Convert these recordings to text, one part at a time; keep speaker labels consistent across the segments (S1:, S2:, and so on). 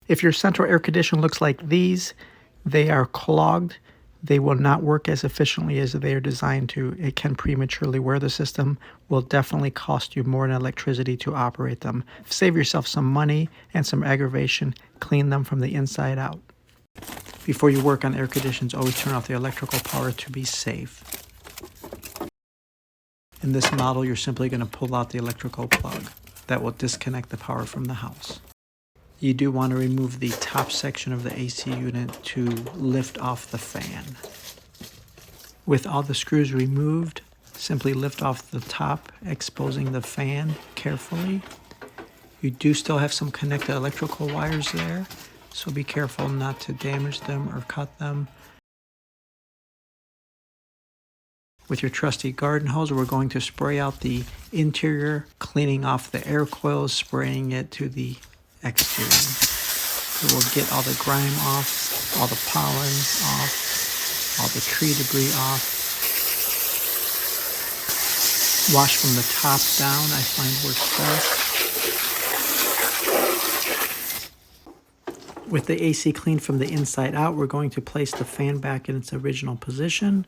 S1: If your central air conditioner looks like these, they are clogged. They will not work as efficiently as they are designed to. It can prematurely wear the system, will definitely cost you more in electricity to operate them. Save yourself some money and some aggravation. Clean them from the inside out. Before you work on air conditioners, always turn off the electrical power to be safe. In this model, you're simply going to pull out the electrical plug. That will disconnect the power from the house. You do want to remove the top section of the AC unit to lift off the fan. With all the screws removed, simply lift off the top, exposing the fan carefully. You do still have some connected electrical wires there, so be careful not to damage them or cut them. With your trusty garden hose, we're going to spray out the interior, cleaning off the air coils, spraying it to the exterior. It will get all the grime off, all the pollen off, all the tree debris off. Wash from the top down, I find works best. With the AC cleaned from the inside out, we're going to place the fan back in its original position.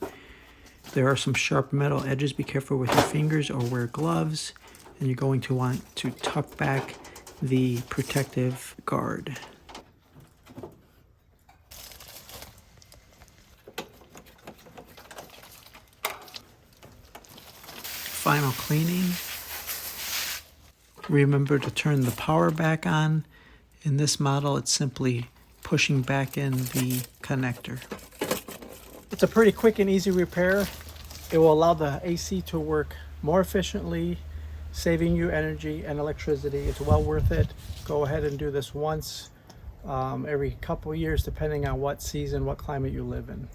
S1: There are some sharp metal edges. Be careful with your fingers or wear gloves. And you're going to want to tuck back the protective guard. Final cleaning. Remember to turn the power back on. In this model, it's simply pushing back in the connector. It's a pretty quick and easy repair. It will allow the AC to work more efficiently, saving you energy and electricity. It's well worth it. Go ahead and do this once every couple years, depending on what season, what climate you live in.